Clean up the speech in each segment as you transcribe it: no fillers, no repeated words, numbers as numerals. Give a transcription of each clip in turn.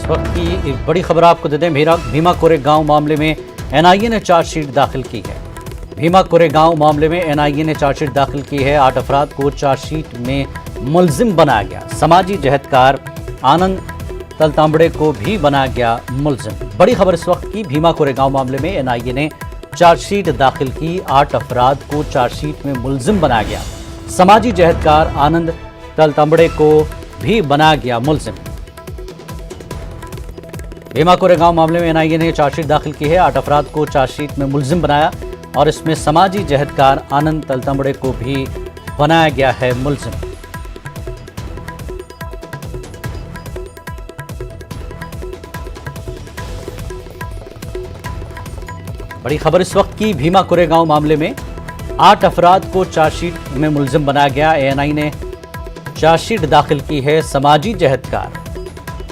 इस वक्त की एक बड़ी खबर आपको देते हैं। भीमा कोरेगांव मामले में एनआईए ने चार्जशीट दाखिल की है। भीमा कोरेगांव मामले में एनआईए ने चार्जशीट दाखिल की है। 8 अफराद को चार्जशीट में मुलजिम बनाया गया। समाजी जहदकार आनंद तलतांबड़े को भी बनाया गया मुलजिम। बड़ी खबर इस वक्त की, भीमा कोरेगांव मामले में एनआईए ने चार्जशीट दाखिल की। 8 अफराद को चार्जशीट में मुलजिम बनाया गया। समाजी जहदकार आनंद तलतांबड़े को भी बनाया गया मुलजिम। भीमा कोरेगांव मामले में एनआईए ने चार्जशीट दाखिल की है। 8 अफराद को चार्जशीट में मुलजिम बनाया और इसमें समाजी जहदकार आनंद तलतांबड़े को भी बनाया गया है मुलजिम। बड़ी खबर इस वक्त की, भीमा कोरेगांव मामले में 8 अफराद को चार्जशीट में मुलजिम बनाया गया। एएनआई ने चार्जशीट दाखिल की है। समाजी जहदकार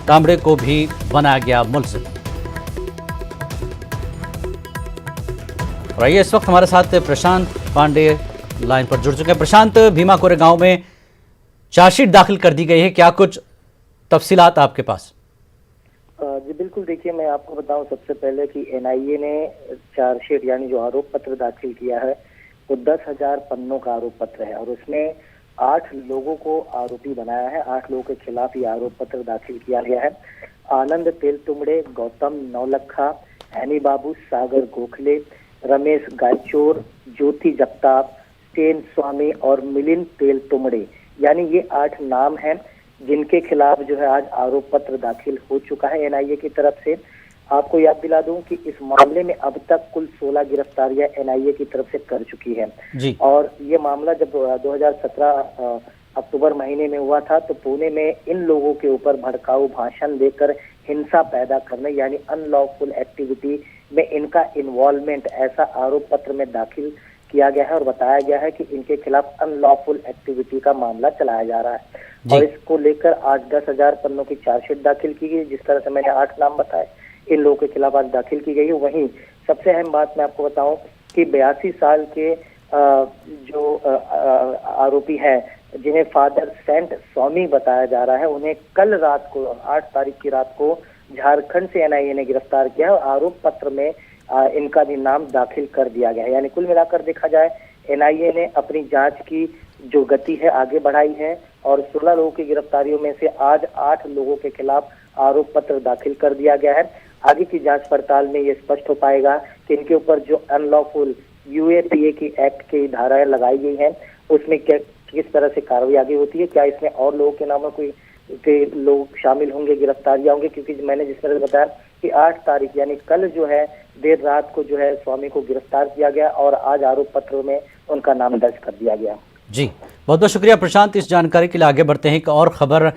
तांबड़े को भी बनाया गया मुलजिम। और आइए, इस वक्त हमारे साथ प्रशांत पांडे लाइन पर जुड़ चुके हैं। प्रशांत, भीमा कोरेगांव में चार्जशीट दाखिल कर दी गई है, क्या कुछ तफसीलात आपके पास? जी बिल्कुल, देखिए मैं आपको बताऊं सबसे पहले कि एनआईए ने चार्जशीट यानी जो आरोप पत्र दाखिल किया है वो 10,000 पन्नों का आरोप पत्र है और उसमें 8 लोगों को आरोपी बनाया है। 8 लोगों के खिलाफ ये आरोप पत्र दाखिल किया गया है। आनंद तेलतुंबड़े, गौतम नौलखा, हैनी बाबू, सागर गोखले, रमेश गायचोर, ज्योति जगताप, स्टेन स्वामी और मिलिंद तेलतुंबड़े, यानी ये 8 नाम हैं जिनके खिलाफ जो है आज आरोप पत्र दाखिल हो चुका है एनआईए की तरफ से। आपको याद दिला दूं कि इस मामले में अब तक कुल 16 गिरफ्तारियां एनआईए की तरफ से कर चुकी है। और ये मामला जब 2017 अक्टूबर महीने में हुआ था तो पुणे में इन लोगों के ऊपर भड़काऊ भाषण देकर हिंसा पैदा करने यानी अनलॉफुल एक्टिविटी में इनका इन्वॉल्वमेंट ऐसा आरोप पत्र में दाखिल किया गया है और बताया गया है कि इनके खिलाफ अनलॉफुल एक्टिविटी का मामला चलाया जा रहा है। और इसको लेकर आज 10,000 पन्नों की चार्जशीट दाखिल की गई। जिस तरह से मैंने 8 नाम बताए इन लोगों के खिलाफ आज दाखिल की गई है। वहीं सबसे अहम बात मैं आपको बताऊं कि 82 साल के जो आरोपी हैं जिन्हें फादर सेंट स्वामी बताया जा रहा है, उन्हें कल रात को 8 तारीख की रात को झारखंड से एनआईए ने गिरफ्तार किया है और आरोप पत्र में इनका भी नाम दाखिल कर दिया गया है। यानी कुल मिलाकर देखा जाए एनआईए ने अपनी जांच की जो गति है आगे बढ़ाई है और 16 लोगों की गिरफ्तारियों में से आज 8 लोगों के खिलाफ आरोप पत्र दाखिल कर दिया गया है। आगे की जांच पड़ताल में ये स्पष्ट हो पाएगा कि इनके ऊपर जो अनलॉफुल यूएपीए की एक्ट की धाराएं लगाई गई हैं उसमें किस तरह से कार्रवाई आगे होती है। क्या इसमें और लोगों के नामों के लोग शामिल होंगे, गिरफ्तारियां होंगे? क्योंकि मैंने जिस तरह से बताया कि 8 तारीख यानी कल जो है देर रात को जो है स्वामी को गिरफ्तार किया गया और आज आरोप पत्र में उनका नाम दर्ज कर दिया गया। जी, बहुत बहुत शुक्रिया प्रशांत इस जानकारी के लिए। आगे बढ़ते हैं, एक और खबर